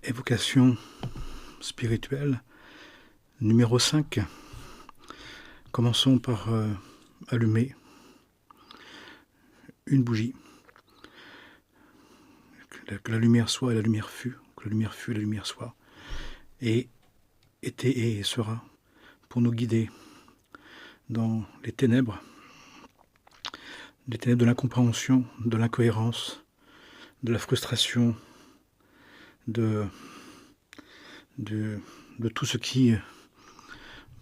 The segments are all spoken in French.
Évocation spirituelle numéro 5. Commençons par allumer une bougie. Que la lumière soit et la lumière fut, que la lumière fut et la lumière soit, et était et sera, pour nous guider dans les ténèbres de l'incompréhension, de l'incohérence, de la frustration, de tout ce qui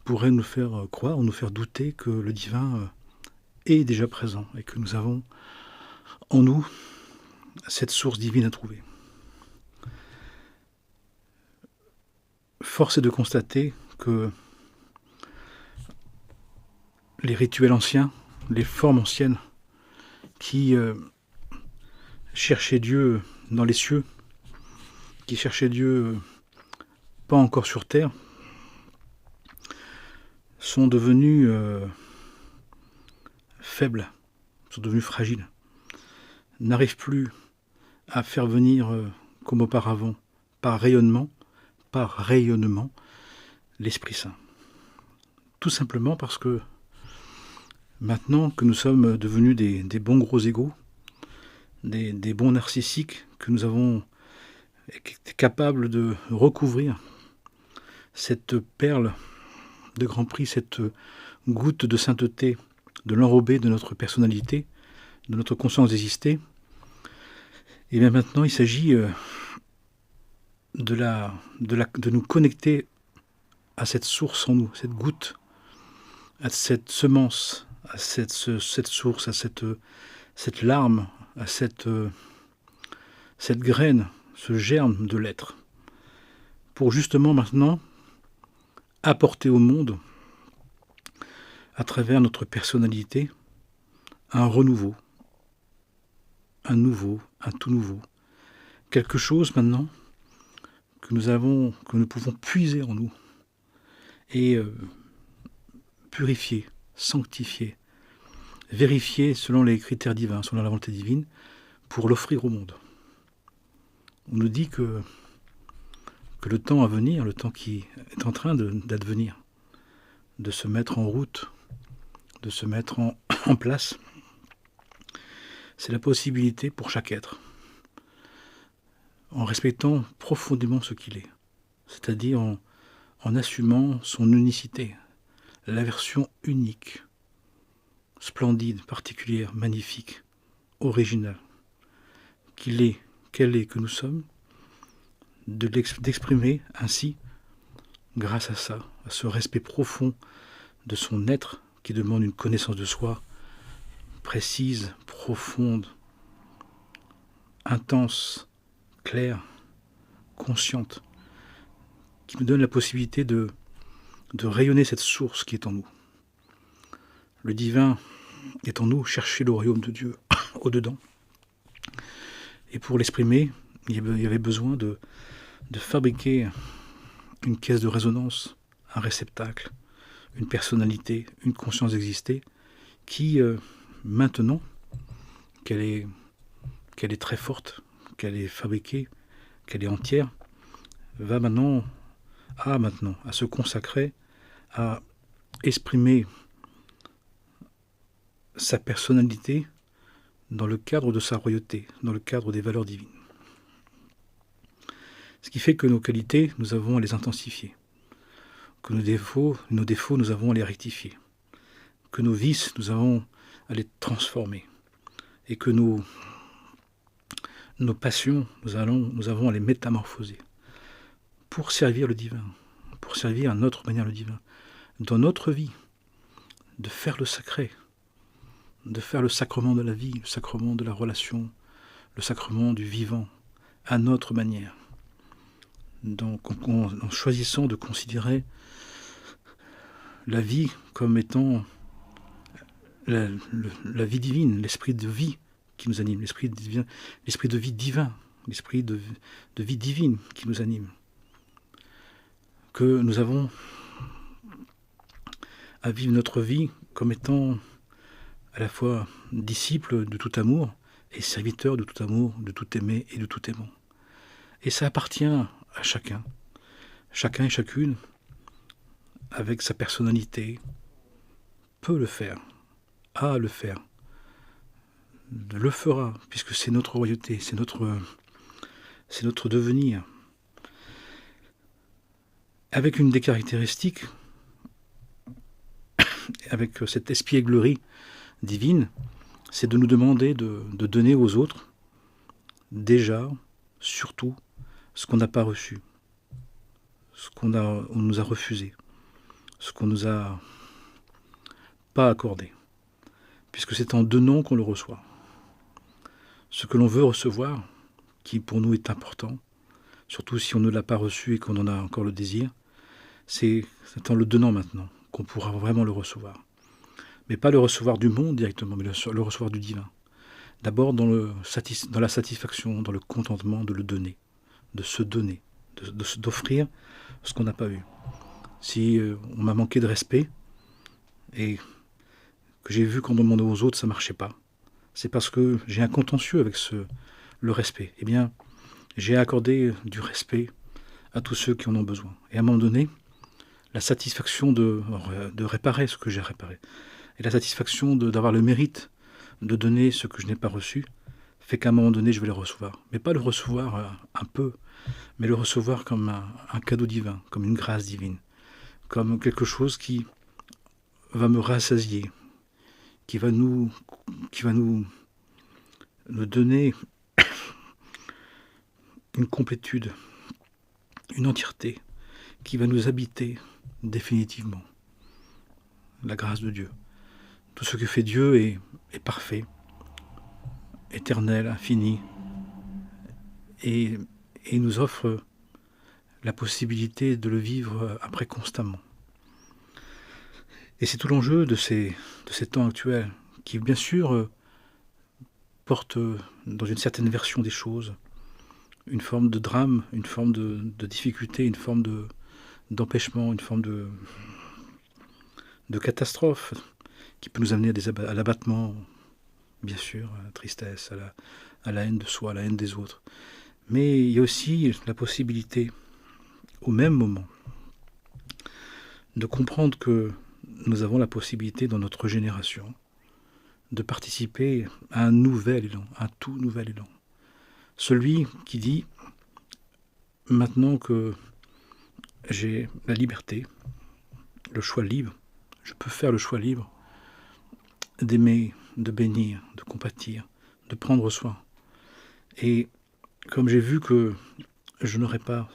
pourrait nous faire croire ou nous faire douter que le divin est déjà présent et que nous avons en nous cette source divine à trouver. Force est de constater que les rituels anciens, les formes anciennes qui cherchaient Dieu dans les cieux, qui cherchaient Dieu pas encore sur terre, sont devenus faibles, sont devenus fragiles, n'arrivent plus à faire venir comme auparavant, par rayonnement, l'Esprit Saint. Tout simplement parce que maintenant que nous sommes devenus des bons gros égaux, des bons narcissiques, que nous avons été capables de recouvrir cette perle de grand prix, cette goutte de sainteté, de l'enrober de notre personnalité, de notre conscience d'exister, et bien maintenant il s'agit de nous connecter à cette source en nous, cette goutte, à cette semence, à cette source, à cette larme, à cette graine, ce germe de l'être, pour justement maintenant apporter au monde, à travers notre personnalité, un renouveau, un tout nouveau, quelque chose maintenant que nous pouvons puiser en nous et purifier, sanctifier, vérifier selon les critères divins, selon la volonté divine, pour l'offrir au monde. On nous dit que le temps à venir, le temps qui est en train d'advenir, de se mettre en route, de se mettre en place, c'est la possibilité pour chaque être, en respectant profondément ce qu'il est, c'est-à-dire en assumant son unicité, la version unique, splendide, particulière, magnifique, originale, qu'elle est, que nous sommes, d'exprimer ainsi, grâce à ça, à ce respect profond de son être qui demande une connaissance de soi précise, profonde, intense, claire, consciente, qui nous donne la possibilité de rayonner cette source qui est en nous. Le divin est en nous, chercher le royaume de Dieu au-dedans. Et pour l'exprimer, il y avait besoin de fabriquer une caisse de résonance, un réceptacle, une personnalité, une conscience d'exister, qui, maintenant, qu'elle est très forte, qu'elle est fabriquée, qu'elle est entière, va maintenant à se consacrer, à exprimer sa personnalité dans le cadre de sa royauté, dans le cadre des valeurs divines. Ce qui fait que nos qualités, nous avons à les intensifier, que nos défauts, nous avons à les rectifier, que nos vices, nous avons à les transformer, et que nos passions, nous avons à les métamorphoser, pour servir le divin, pour servir à notre manière le divin, dans notre vie, de faire le sacré, de faire le sacrement de la vie, le sacrement de la relation, le sacrement du vivant, à notre manière. Donc en choisissant de considérer la vie comme étant la vie divine, l'esprit de vie qui nous anime, l'esprit de vie divin, l'esprit de vie divine qui nous anime, que nous avons à vivre notre vie comme étant à la fois disciple de tout amour et serviteur de tout amour, de tout aimer et de tout aimant. Et ça appartient à à chacun et chacune, avec sa personnalité, peut le faire, a à le faire, le fera, puisque c'est notre royauté, c'est notre devenir. Avec une des caractéristiques, avec cette espièglerie divine, c'est de nous demander de donner aux autres, déjà, surtout, ce qu'on n'a pas reçu, on nous a refusé, ce qu'on nous a pas accordé, puisque c'est en donnant qu'on le reçoit. Ce que l'on veut recevoir, qui pour nous est important, surtout si on ne l'a pas reçu et qu'on en a encore le désir, c'est en le donnant maintenant qu'on pourra vraiment le recevoir. Mais pas le recevoir du monde directement, mais le recevoir du divin. D'abord dans la satisfaction, dans le contentement de le donner, de se donner, d'offrir ce qu'on n'a pas eu. Si on m'a manqué de respect et que j'ai vu qu'en demandant aux autres ça ne marchait pas, c'est parce que j'ai un contentieux avec le respect. Eh bien, j'ai accordé du respect à tous ceux qui en ont besoin. Et à un moment donné, la satisfaction de réparer ce que j'ai réparé, et la satisfaction d'avoir le mérite de donner ce que je n'ai pas reçu, fait qu'à un moment donné, je vais le recevoir. Mais pas le recevoir un peu, mais le recevoir comme un cadeau divin, comme une grâce divine, comme quelque chose qui va me rassasier, qui va nous donner une complétude, une entièreté, qui va nous habiter définitivement. La grâce de Dieu. Tout ce que fait Dieu est parfait, éternel, infini, et nous offre la possibilité de le vivre après constamment. Et c'est tout l'enjeu de ces temps actuels, qui bien sûr portent dans une certaine version des choses une forme de drame, une forme de difficulté, une forme d'empêchement, une forme de catastrophe qui peut nous amener à l'abattement, bien sûr, à la tristesse, à la haine de soi, à la haine des autres. Mais il y a aussi la possibilité, au même moment, de comprendre que nous avons la possibilité dans notre génération de participer à un nouvel élan, un tout nouvel élan. Celui qui dit, maintenant que j'ai la liberté, le choix libre, je peux faire le choix libre d'aimer, de bénir, de compatir, de prendre soin. Et comme j'ai vu que je n'aurais pas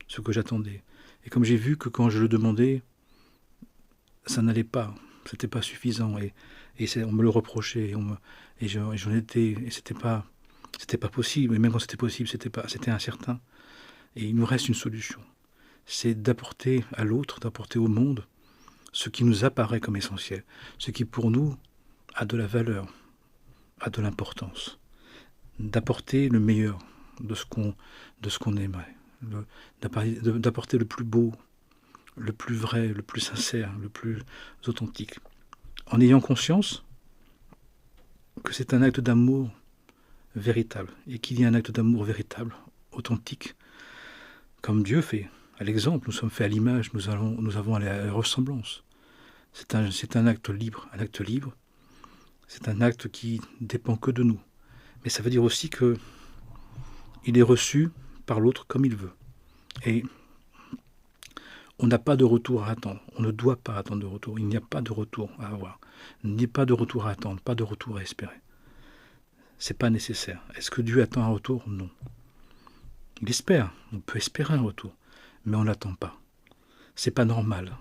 ce que j'attendais, et comme j'ai vu que quand je le demandais, ça n'allait pas, c'était pas suffisant, et on me le reprochait, et j'en étais, et c'était pas possible, et même quand c'était possible, c'était incertain. Et il nous reste une solution, c'est d'apporter à l'autre, d'apporter au monde ce qui nous apparaît comme essentiel, ce qui pour nous a de la valeur, a de l'importance, d'apporter le meilleur de ce qu'on aimerait, d'apporter le plus beau, le plus vrai, le plus sincère, le plus authentique, en ayant conscience que c'est un acte d'amour véritable, et qu'il y a un acte d'amour véritable, authentique, comme Dieu fait, à l'exemple, nous sommes faits à l'image, nous avons à la ressemblance. C'est un acte libre, c'est un acte qui dépend que de nous. Mais ça veut dire aussi que il est reçu par l'autre comme il veut. Et on n'a pas de retour à attendre. On ne doit pas attendre de retour. Il n'y a pas de retour à avoir. Il n'y a pas de retour à attendre, pas de retour à espérer. C'est pas nécessaire. Est-ce que Dieu attend un retour? Non. Il espère. On peut espérer un retour, mais on l'attend pas. C'est pas normal.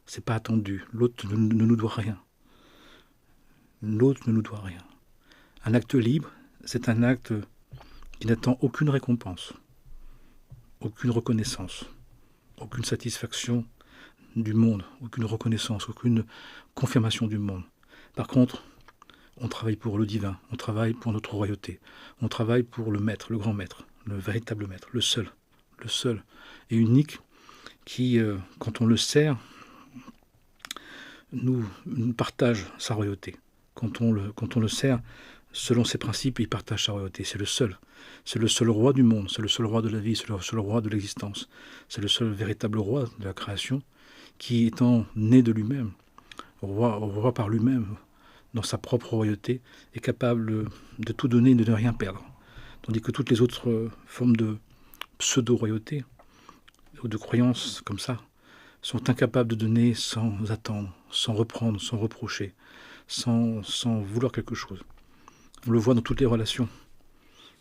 C'est pas attendu. L'autre ne nous doit rien. L'autre ne nous doit rien. Un acte libre, c'est un acte qui n'attend aucune récompense, aucune reconnaissance, aucune satisfaction du monde, aucune reconnaissance, aucune confirmation du monde. Par contre, on travaille pour le divin, on travaille pour notre royauté, on travaille pour le maître, le grand maître, le véritable maître, le seul et unique qui, quand on le sert, nous partage sa royauté. Quand on le sert, selon ses principes, il partage sa royauté. C'est le seul. C'est le seul roi du monde, c'est le seul roi de la vie, c'est le seul roi de l'existence. C'est le seul véritable roi de la création qui, étant né de lui-même, roi par lui-même, dans sa propre royauté, est capable de tout donner et de ne rien perdre. Tandis que toutes les autres formes de pseudo-royauté ou de croyances comme ça sont incapables de donner sans attendre, sans reprendre, sans reprocher, sans vouloir quelque chose. On le voit dans toutes les relations.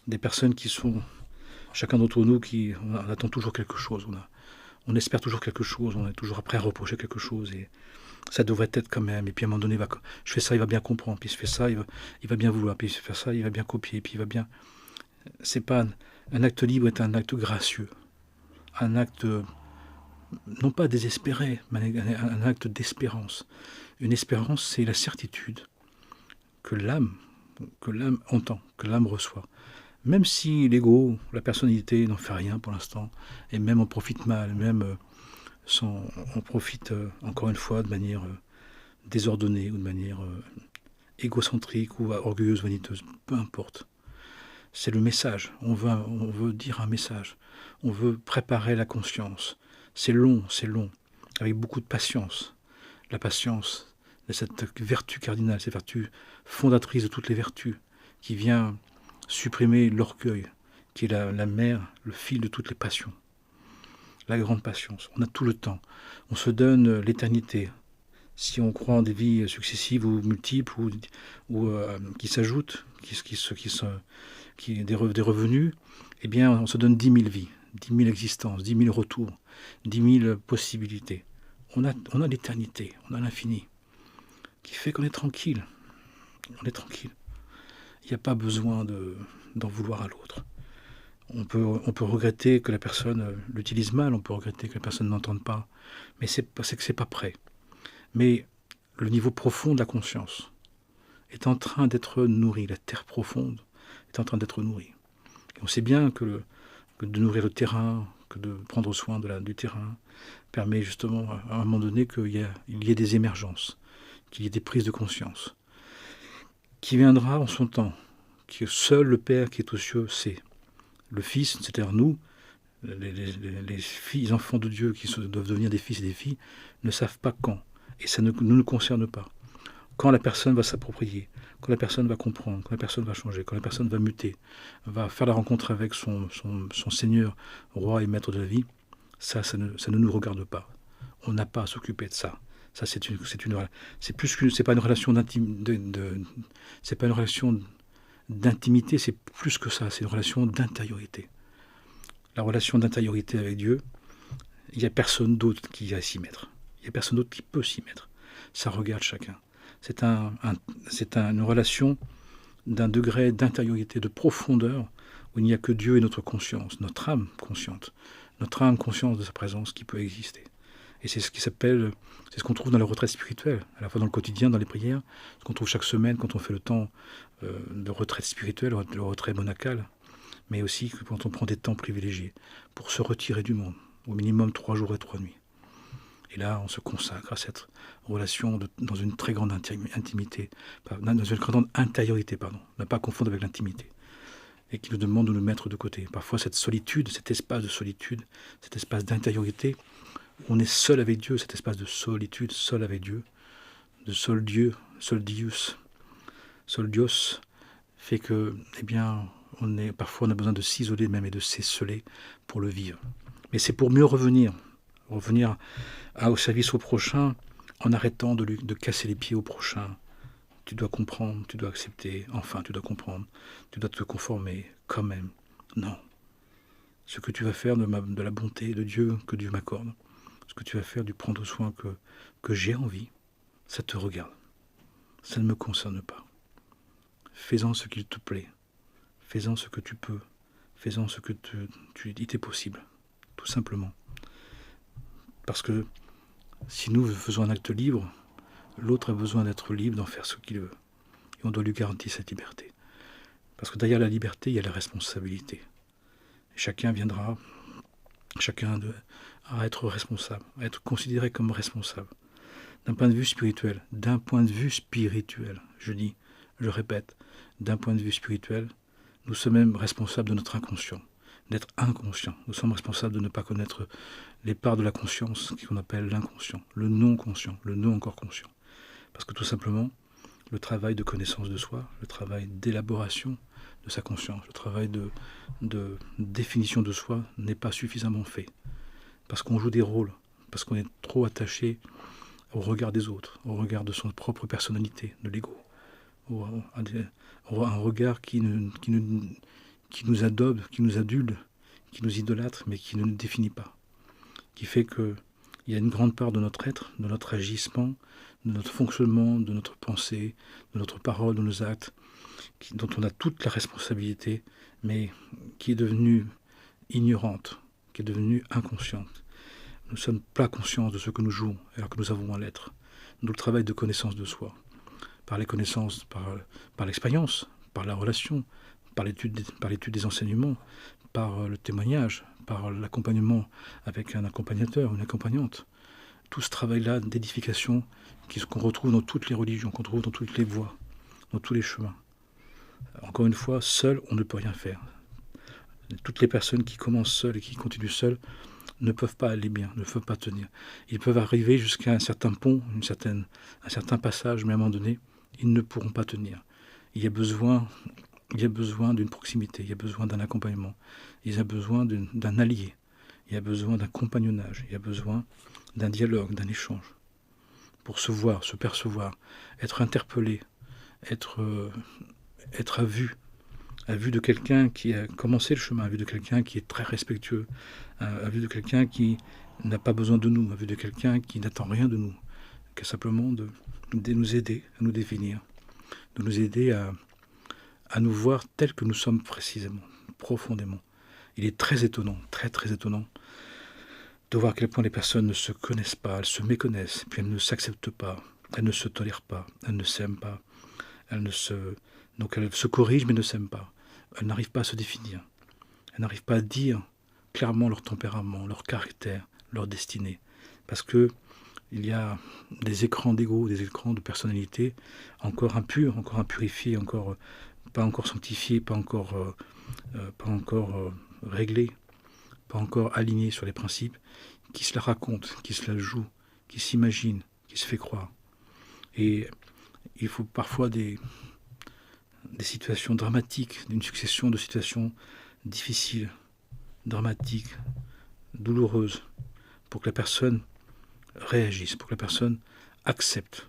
Des personnes qui sont, chacun d'entre nous, on attend toujours quelque chose, on espère toujours quelque chose, on est toujours prêt à reprocher quelque chose, et ça devrait être quand même, et puis à un moment donné, je fais ça, il va bien comprendre, puis je fais ça, il va bien vouloir, puis je fais ça, il va bien copier, puis il va bien... C'est pas... Un acte libre est un acte gracieux, un acte, non pas désespéré, mais un acte d'espérance. Une espérance, c'est la certitude que l'âme entend, que l'âme reçoit. Même si l'ego, la personnalité n'en fait rien pour l'instant, et même on profite mal, même on profite encore une fois de manière désordonnée ou de manière égocentrique ou orgueilleuse, vaniteuse, peu importe. C'est le message, on veut dire un message, on veut préparer la conscience. C'est long, avec beaucoup de patience. La patience, cette vertu cardinale, cette vertu fondatrice de toutes les vertus, qui vient supprimer l'orgueil, qui est la mère, le fil de toutes les passions. La grande patience. On a tout le temps. On se donne l'éternité. Si on croit en des vies successives ou multiples ou qui s'ajoutent, des revenus, eh bien, on se donne 10 000 vies, 10 000 existences, 10 000 retours, 10 000 possibilités. On a l'éternité, on a l'infini, qui fait qu'on est tranquille. On est tranquille. Il n'y a pas besoin d'en vouloir à l'autre. On peut regretter que la personne l'utilise mal, on peut regretter que la personne n'entende pas, mais c'est que c'est pas prêt. Mais le niveau profond de la conscience est en train d'être nourri, la terre profonde est en train d'être nourrie. Et on sait bien que de nourrir le terrain, que de prendre soin du terrain, permet justement à un moment donné qu'il y ait des émergences, qu'il y ait des prises de conscience, qui viendra en son temps, que seul le Père qui est aux cieux sait. Le Fils, c'est-à-dire nous, les enfants de Dieu qui doivent devenir des fils et des filles, ne savent pas quand. Et ça ne nous concerne pas. Quand la personne va s'approprier, quand la personne va comprendre, quand la personne va changer, quand la personne va muter, va faire la rencontre avec son Seigneur, roi et maître de la vie, ça ne nous regarde pas. On n'a pas à s'occuper de ça. Ça, c'est pas une relation c'est pas une relation d'intimité, c'est plus que ça, c'est une relation d'intériorité. La relation d'intériorité avec Dieu, il n'y a personne d'autre qui va s'y mettre. Il n'y a personne d'autre qui peut s'y mettre. Ça regarde chacun. C'est une relation d'un degré d'intériorité, de profondeur, où il n'y a que Dieu et notre conscience, notre âme consciente de sa présence qui peut exister. Et c'est ce qu'on trouve dans la retraite spirituelle, à la fois dans le quotidien, dans les prières, ce qu'on trouve chaque semaine quand on fait le temps de retraite spirituelle, le retrait monacal, mais aussi quand on prend des temps privilégiés pour se retirer du monde, au minimum 3 jours et 3 nuits. Et là, on se consacre à cette relation dans une très grande intimité, dans une grande intériorité, ne pas confondre avec l'intimité, et qui nous demande de nous mettre de côté. Parfois, cette solitude, cet espace de solitude, cet espace d'intériorité, où on est seul avec Dieu, cet espace de solitude, seul avec Dieu, de seul Dieu, seul Dios, fait que, eh bien, parfois on a besoin de s'isoler même et de s'esseler pour le vivre. Mais c'est pour mieux revenir au service au prochain, en arrêtant de casser les pieds au prochain. Tu dois comprendre, tu dois accepter, enfin tu dois comprendre, tu dois te conformer quand même. Non. Ce que tu vas faire de la bonté de Dieu que Dieu m'accorde, ce que tu vas faire du prendre soin que j'ai envie, ça te regarde. Ça ne me concerne pas. Fais-en ce qu'il te plaît. Fais-en ce que tu peux. Fais-en ce que il t'est possible. Tout simplement. Parce que si nous faisons un acte libre, l'autre a besoin d'être libre, d'en faire ce qu'il veut. Et on doit lui garantir cette liberté. Parce que derrière la liberté, il y a la responsabilité. Et chacun à être responsable, à être considéré comme responsable. D'un point de vue spirituel, je dis je répète, d'un point de vue spirituel, nous sommes même responsables de notre inconscient, d'être inconscient. Nous sommes responsables de ne pas connaître les parts de la conscience qu'on appelle l'inconscient, le non-conscient, le non encore conscient. Parce que tout simplement, le travail de connaissance de soi, le travail d'élaboration de sa conscience, le travail de définition de soi n'est pas suffisamment fait. Parce qu'on joue des rôles, parce qu'on est trop attaché au regard des autres, au regard de son propre personnalité, de l'ego, un regard qui nous adobe, qui nous adule, qui nous idolâtre, mais qui ne nous définit pas. Qui fait qu'il y a une grande part de notre être, de notre agissement, de notre fonctionnement, de notre pensée, de notre parole, de nos actes, dont on a toute la responsabilité, mais qui est devenue ignorante, qui est devenue inconsciente. Nous ne sommes pas conscients de ce que nous jouons, alors que nous avons à l'être. D'où le travail de connaissance de soi. Par les connaissances, par l'expérience, par la relation, par l'étude des enseignements, par le témoignage, par l'accompagnement avec un accompagnateur, une accompagnante. Tout ce travail-là d'édification qu'on retrouve dans toutes les religions, qu'on trouve dans toutes les voies, dans tous les chemins. Encore une fois, seul, on ne peut rien faire. Toutes les personnes qui commencent seules et qui continuent seules ne peuvent pas aller bien, ne peuvent pas tenir. Ils peuvent arriver jusqu'à un certain pont, un certain passage, mais à un moment donné, ils ne pourront pas tenir. Il y a besoin d'une proximité, il y a besoin d'un accompagnement, il y a besoin d'un allié, il y a besoin d'un compagnonnage, il y a besoin d'un dialogue, d'un échange, pour se voir, se percevoir, être interpellé, être à vue de quelqu'un qui a commencé le chemin, à vue de quelqu'un qui est très respectueux, à vue de quelqu'un qui n'a pas besoin de nous, à vue de quelqu'un qui n'attend rien de nous, que simplement de nous aider à nous définir, de nous aider à nous voir tels que nous sommes précisément, profondément. Il est très étonnant, très très étonnant, de voir à quel point les personnes ne se connaissent pas, elles se méconnaissent, puis elles ne s'acceptent pas, elles ne se tolèrent pas, elles ne s'aiment pas, donc elles se corrigent mais ne s'aiment pas. Elles n'arrivent pas à se définir. Elles n'arrivent pas à dire clairement leur tempérament, leur caractère, leur destinée. Parce que il y a des écrans d'ego, des écrans de personnalité encore impurs, encore impurifiés, pas encore sanctifiés, pas encore réglés, pas encore alignés sur les principes, qui se la racontent, qui se la jouent, qui s'imaginent, qui se fait croire. Et il faut parfois des situations dramatiques, une succession de situations difficiles, dramatiques, douloureuses, pour que la personne réagisse, pour que la personne accepte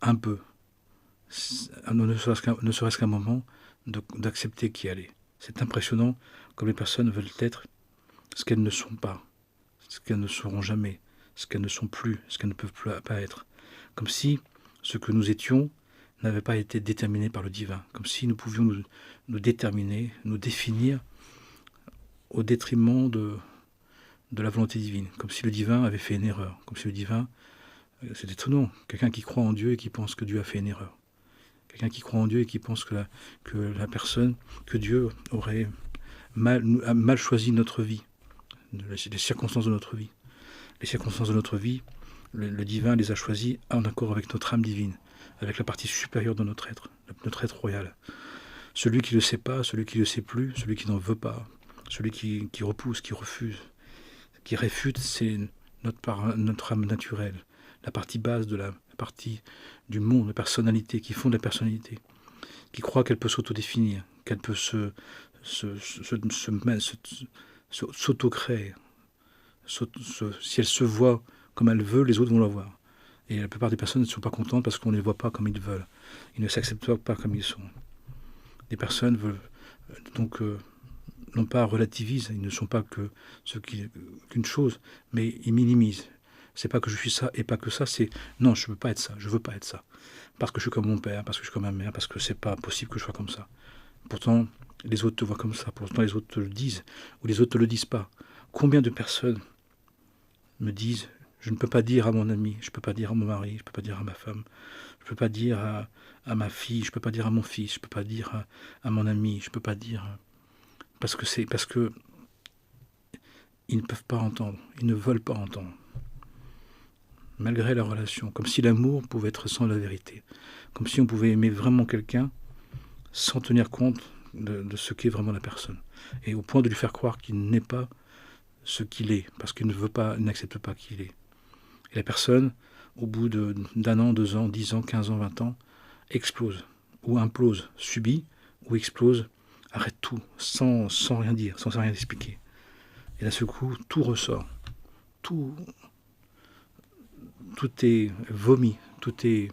un peu, ne serait-ce qu'un moment, d'accepter qui elle est. C'est impressionnant comme les personnes veulent être ce qu'elles ne sont pas, ce qu'elles ne seront jamais, ce qu'elles ne sont plus, ce qu'elles ne peuvent pas être. Comme si ce que nous étions n'avait pas été déterminé par le divin, comme si nous pouvions nous déterminer, nous définir au détriment de la volonté divine, comme si le divin avait fait une erreur, comme si le divin, c'est étonnant, quelqu'un qui croit en Dieu et qui pense que Dieu a fait une erreur, quelqu'un qui croit en Dieu et qui pense que Dieu aurait mal choisi notre vie, les circonstances de notre vie. Les circonstances de notre vie, le divin les a choisies en accord avec notre âme divine, avec la partie supérieure de notre être royal. Celui qui ne le sait pas, celui qui ne le sait plus, celui qui n'en veut pas, celui qui repousse, qui refuse, qui réfute, c'est notre âme naturelle, la partie basse de la partie du monde, la personnalité, qui fonde la personnalité, qui croit qu'elle peut s'autodéfinir, qu'elle peut s'auto-créer. Si elle se voit comme elle veut, les autres vont la voir. Et la plupart des personnes ne sont pas contentes parce qu'on ne les voit pas comme ils veulent. Ils ne s'acceptent pas comme ils sont. Les personnes veulent donc non pas relativisent, ils ne sont pas qu'une chose, mais ils minimisent. C'est pas que je suis ça et pas que ça, c'est non, je veux pas être ça, je veux pas être ça. Parce que je suis comme mon père, parce que je suis comme ma mère, parce que c'est pas possible que je sois comme ça. Pourtant, les autres te voient comme ça, pourtant les autres te le disent, ou les autres te le disent pas. Combien de personnes me disent, je ne peux pas dire à mon ami, je ne peux pas dire à mon mari, je ne peux pas dire à ma femme, je ne peux pas dire à ma fille, je ne peux pas dire à mon fils, je ne peux pas dire à mon ami, je ne peux pas dire... Parce que ils ne peuvent pas entendre, ils ne veulent pas entendre. malgré la relation, comme si l'amour pouvait être sans la vérité, comme si on pouvait aimer vraiment quelqu'un sans tenir compte de ce qu'est vraiment la personne, et au point de lui faire croire qu'il n'est pas ce qu'il est, parce qu'il ne veut pas, n'accepte pas qui il est. Et la personne, au bout d'un an, 2 ans, 10 ans, 15 ans, 20 ans, explose, ou implose, subit, ou explose, arrête tout, sans rien dire, sans rien expliquer. Et d'un seul coup, tout ressort, tout est vomi, tout est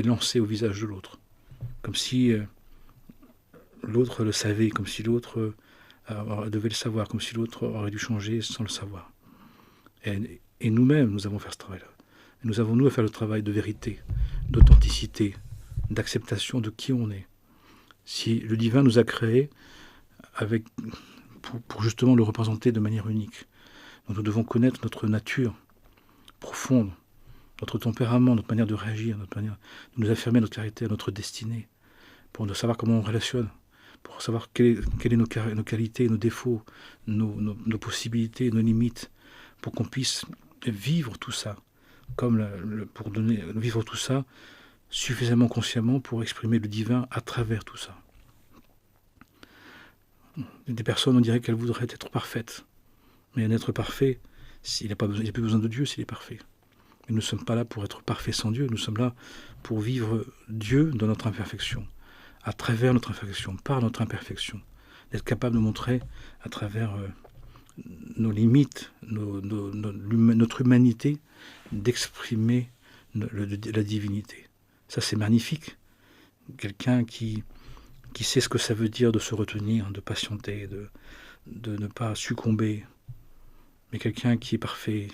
lancé au visage de l'autre, comme si l'autre le savait, comme si l'autre devait le savoir, comme si l'autre aurait dû changer sans le savoir. Et nous-mêmes, nous avons fait ce travail-là. Et nous avons, nous, à faire le travail de vérité, d'authenticité, d'acceptation de qui on est. Si le divin nous a créés pour justement le représenter de manière unique, donc nous devons connaître notre nature profonde, notre tempérament, notre manière de réagir, notre manière de nous affirmer notre caractère, notre destinée, pour savoir comment on relationne, pour savoir quelles sont nos qualités, nos défauts, nos possibilités, nos limites, pour qu'on puisse vivre tout ça, vivre tout ça suffisamment consciemment pour exprimer le divin à travers tout ça. Des personnes, on dirait qu'elles voudraient être parfaites, mais un être parfait, il n'a plus besoin de Dieu s'il est parfait. Mais nous ne sommes pas là pour être parfaits sans Dieu, nous sommes là pour vivre Dieu dans notre imperfection, à travers notre imperfection, par notre imperfection, d'être capable de montrer à travers nos limites, notre humanité, d'exprimer la divinité. Ça, c'est magnifique. Quelqu'un qui sait ce que ça veut dire de se retenir, de patienter, de ne pas succomber. Mais quelqu'un qui est parfait,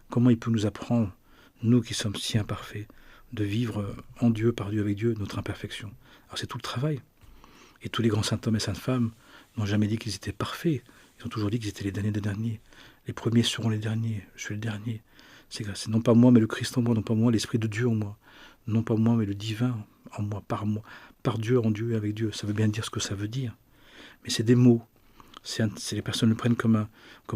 comment il peut nous apprendre, nous qui sommes si imparfaits, de vivre en Dieu, par Dieu, avec Dieu, notre imperfection. Alors c'est tout le travail. Et tous les grands saints hommes et saintes femmes n'ont jamais dit qu'ils étaient parfaits. Ils ont toujours dit qu'ils étaient les derniers des derniers. Les premiers seront les derniers. Je suis le dernier. C'est non pas moi, mais le Christ en moi, non pas moi, l'Esprit de Dieu en moi. Non pas moi, mais le divin en moi, par Dieu, en Dieu, avec Dieu. Ça veut bien dire ce que ça veut dire. Mais c'est des mots. Les personnes le prennent comme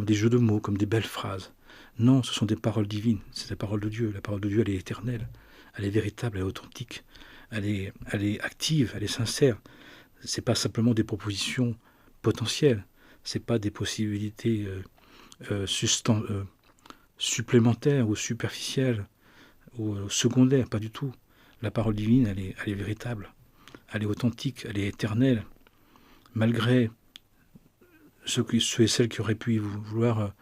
des jeux de mots, comme des belles phrases. Non, ce sont des paroles divines. C'est la parole de Dieu. La parole de Dieu, elle est éternelle. Elle est véritable, elle est authentique. Elle est active, elle est sincère. C'est pas simplement des propositions potentielles. C'est pas des possibilités supplémentaires ou superficielles ou secondaires, pas du tout. La parole divine, elle est véritable, elle est authentique, elle est éternelle, malgré ceux et celles qui auraient pu vouloir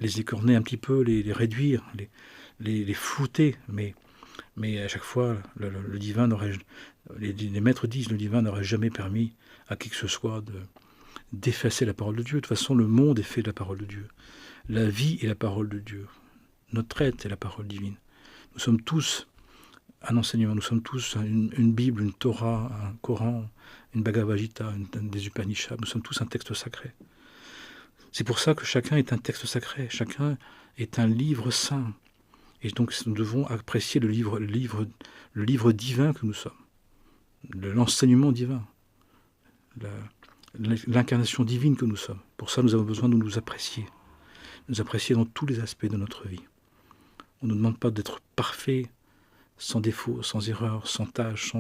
les écorner un petit peu, les réduire, les flouter, mais à chaque fois, le divin les maîtres disent, le divin n'aurait jamais permis à qui que ce soit d'effacer la parole de Dieu. De toute façon, le monde est fait de la parole de Dieu. La vie est la parole de Dieu. Notre être est la parole divine. Nous sommes tous un enseignement, nous sommes tous une Bible, une Torah, un Coran, une Bhagavad Gita, des Upanishads. Nous sommes tous un texte sacré. C'est pour ça que chacun est un texte sacré, chacun est un livre saint. Et donc nous devons apprécier le livre divin que nous sommes, l'enseignement divin, l'incarnation divine que nous sommes. Pour ça, nous avons besoin de nous apprécier dans tous les aspects de notre vie. On ne nous demande pas d'être parfait, sans défaut, sans erreur, sans tâche.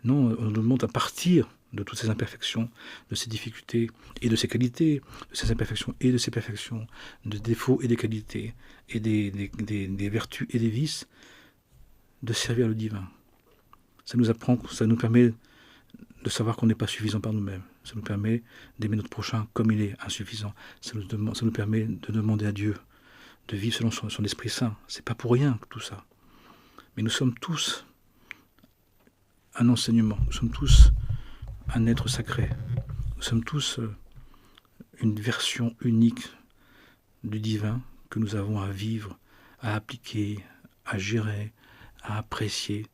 Non, on nous demande à partir de toutes ces imperfections, de ces difficultés et de ces qualités, de ces imperfections et de ces perfections, de défauts et des qualités, et des vertus et des vices, de servir le divin. Ça nous permet de savoir qu'on n'est pas suffisant par nous-mêmes. Ça nous permet d'aimer notre prochain comme il est insuffisant. Ça nous permet de demander à Dieu de vivre selon son Esprit Saint. C'est pas pour rien tout ça. Mais nous sommes tous un enseignement. Nous sommes tous un être sacré. Nous sommes tous une version unique du divin que nous avons à vivre, à appliquer, à gérer, à apprécier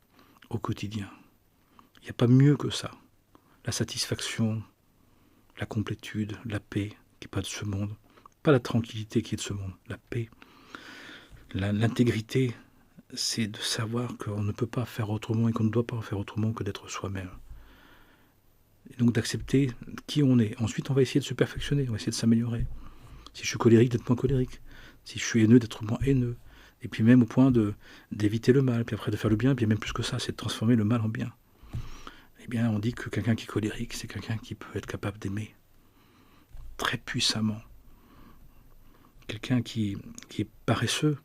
au quotidien. Il n'y a pas mieux que ça. La satisfaction, la complétude, la paix qui n'est pas de ce monde, pas la tranquillité qui est de ce monde, la paix, l'intégrité, c'est de savoir qu'on ne peut pas faire autrement et qu'on ne doit pas faire autrement que d'être soi-même. Et donc d'accepter qui on est. Ensuite, on va essayer de se perfectionner, on va essayer de s'améliorer. Si je suis colérique, d'être moins colérique. Si je suis haineux, d'être moins haineux. Et puis même au point d'éviter le mal, puis après de faire le bien, puis même plus que ça, c'est de transformer le mal en bien. Eh bien, on dit que quelqu'un qui est colérique, c'est quelqu'un qui peut être capable d'aimer très puissamment. Quelqu'un qui est paresseux,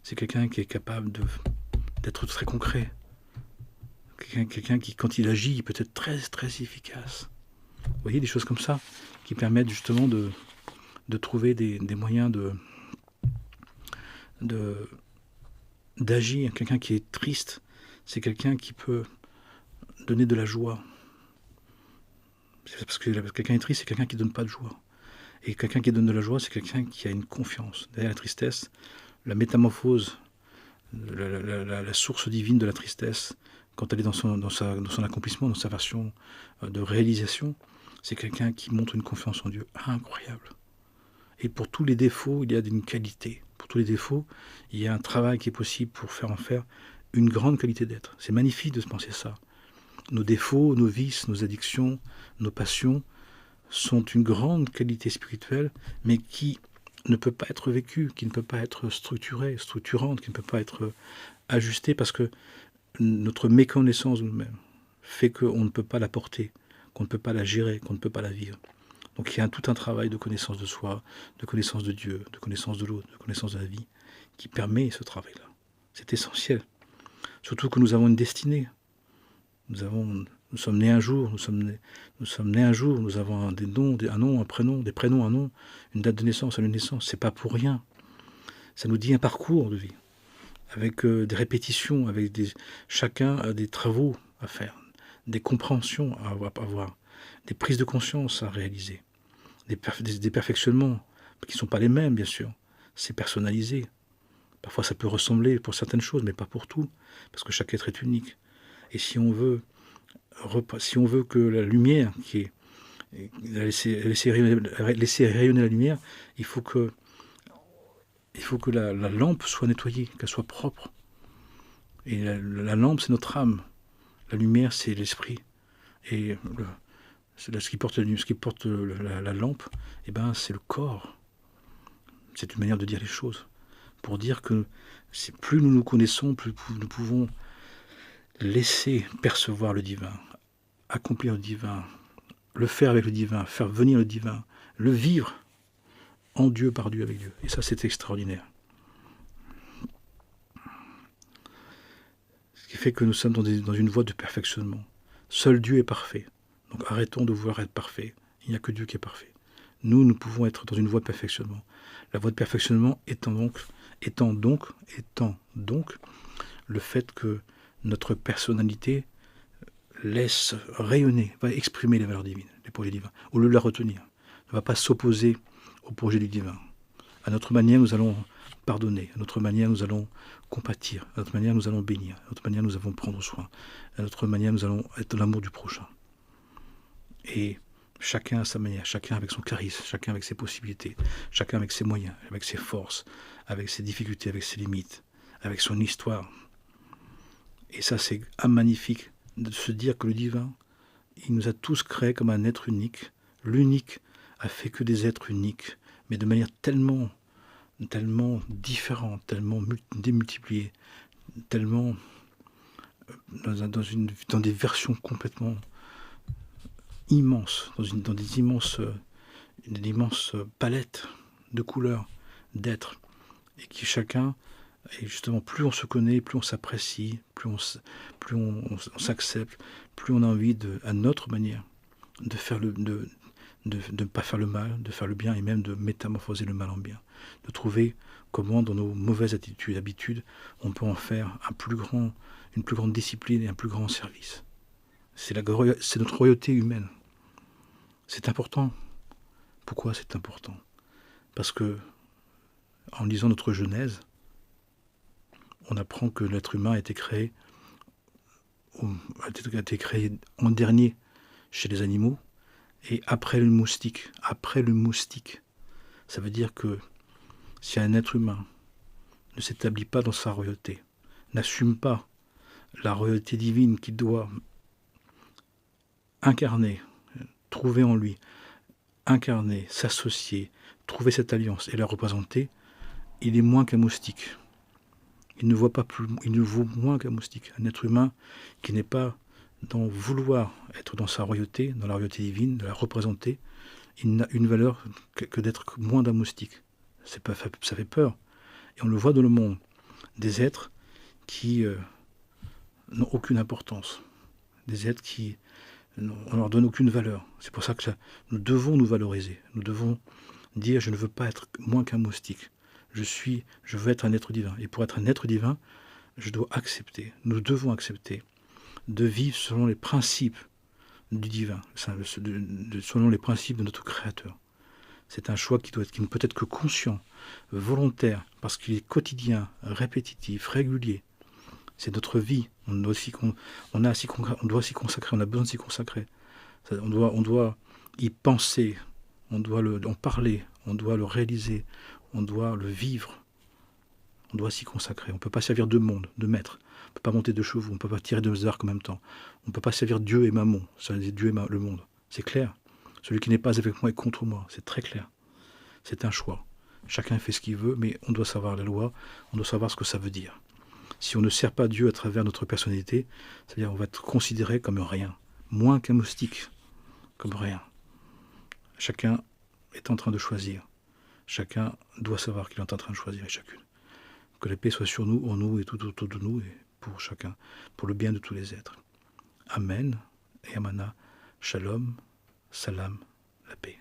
c'est quelqu'un qui est capable d'être très concret. Quelqu'un qui, quand il agit, peut être très, très efficace. Vous voyez, des choses comme ça, qui permettent justement de trouver des moyens d'agir. Quelqu'un qui est triste, c'est quelqu'un qui peut donner de la joie. Parce que quelqu'un est triste, c'est quelqu'un qui ne donne pas de joie. Et quelqu'un qui donne de la joie, c'est quelqu'un qui a une confiance. Derrière la tristesse, la métamorphose, la source divine de la tristesse, quand elle est dans son accomplissement, dans sa version de réalisation, c'est quelqu'un qui montre une confiance en Dieu incroyable. Et pour tous les défauts, il y a une qualité. Pour tous les défauts, il y a un travail qui est possible pour en faire une grande qualité d'être. C'est magnifique de se penser ça. Nos défauts, nos vices, nos addictions, nos passions sont une grande qualité spirituelle, mais qui ne peut pas être vécue, qui ne peut pas être structurante, qui ne peut pas être ajustée, parce que notre méconnaissance de nous-mêmes fait qu'on ne peut pas la porter, qu'on ne peut pas la gérer, qu'on ne peut pas la vivre. Donc il y a tout un travail de connaissance de soi, de connaissance de Dieu, de connaissance de l'autre, de connaissance de la vie, qui permet ce travail-là. C'est essentiel. Surtout que nous avons une destinée. Nous sommes nés un jour, nous sommes nés un jour, nous avons des noms, un nom, un prénom, des prénoms, un nom, une date de naissance, une naissance. C'est pas pour rien. Ça nous dit un parcours de vie, avec des répétitions, avec chacun a des travaux à faire, des compréhensions à avoir, des prises de conscience à réaliser, des perfectionnements qui ne sont pas les mêmes, bien sûr. C'est personnalisé. Parfois, ça peut ressembler pour certaines choses, mais pas pour tout, parce que chaque être est unique. Et si on veut que la lumière, laisser rayonner la lumière, il faut que la lampe soit nettoyée, qu'elle soit propre. Et la lampe, c'est notre âme. La lumière, c'est l'esprit. Et ce qui porte la lampe, eh ben, c'est le corps. C'est une manière de dire les choses. Pour dire que plus nous nous connaissons, plus nous pouvons laisser percevoir le divin, accomplir le divin, le faire avec le divin, faire venir le divin, le vivre en Dieu, par Dieu, avec Dieu. Et ça, c'est extraordinaire. Ce qui fait que nous sommes dans une voie de perfectionnement. Seul Dieu est parfait. Donc arrêtons de vouloir être parfait. Il n'y a que Dieu qui est parfait. Nous pouvons être dans une voie de perfectionnement. La voie de perfectionnement étant donc le fait que notre personnalité laisse rayonner, va exprimer les valeurs divines, les projets divins, au lieu de la retenir. Ne va pas s'opposer au projet du divin. À notre manière, nous allons pardonner. À notre manière, nous allons compatir. À notre manière, nous allons bénir. À notre manière, nous allons prendre soin. À notre manière, nous allons être dans l'amour du prochain. Et chacun à sa manière, chacun avec son charisme, chacun avec ses possibilités, chacun avec ses moyens, avec ses forces, avec ses difficultés, avec ses limites, avec son histoire. Et ça, c'est magnifique de se dire que le divin, il nous a tous créés comme un être unique. L'unique a fait que des êtres uniques, mais de manière tellement différente, tellement démultipliée, tellement dans des versions complètement immenses, dans des immenses palettes de couleurs, d'êtres, et qui chacun, et justement, plus on se connaît, plus on s'apprécie, plus on s'accepte, plus on a envie à notre manière de faire de ne pas faire le mal, de faire le bien, et même de métamorphoser le mal en bien, de trouver comment dans nos mauvaises habitudes, on peut en faire une plus grande discipline et un plus grand service. C'est notre royauté humaine. C'est important. Pourquoi c'est important? Parce que, en lisant notre Genèse, on apprend que l'être humain a été créé en dernier chez les animaux et après le moustique. Ça veut dire que si un être humain ne s'établit pas dans sa royauté, n'assume pas la royauté divine qu'il doit incarner, trouver en lui, incarner, s'associer, trouver cette alliance et la représenter, il est moins qu'un moustique. Il ne il ne vaut moins qu'un moustique. Un être humain qui n'est pas dans vouloir être dans sa royauté, dans la royauté divine, de la représenter, il n'a une valeur que d'être moins d'un moustique. Ça fait peur. Et on le voit dans le monde. Des êtres qui n'ont aucune importance. Des êtres qui on ne leur donne aucune valeur. C'est pour ça que nous devons nous valoriser. Nous devons dire je ne veux pas être moins qu'un moustique. Je veux être un être divin. Et pour être un être divin, je dois accepter, nous devons accepter de vivre selon les principes du divin, selon les principes de notre Créateur. C'est un choix qui ne peut être que conscient, volontaire, parce qu'il est quotidien, répétitif, régulier. C'est notre vie. On doit s'y consacrer, on a besoin de s'y consacrer. On doit y penser, on doit en parler, on doit le réaliser, on doit le vivre. On doit s'y consacrer. On ne peut pas servir deux mondes, deux maîtres. On ne peut pas monter deux chevaux, on ne peut pas tirer deux arcs en même temps. On ne peut pas servir Dieu et Mammon, c'est Dieu et le monde. C'est clair. Celui qui n'est pas avec moi est contre moi. C'est très clair. C'est un choix. Chacun fait ce qu'il veut, mais on doit savoir la loi, on doit savoir ce que ça veut dire. Si on ne sert pas Dieu à travers notre personnalité, c'est-à-dire on va être considéré comme rien, moins qu'un moustique, comme rien. Chacun est en train de choisir. Chacun doit savoir qu'il est en train de choisir, et chacune. Que la paix soit sur nous, en nous et tout autour de nous, et pour chacun, pour le bien de tous les êtres. Amen et Amana, Shalom, Salam, la paix.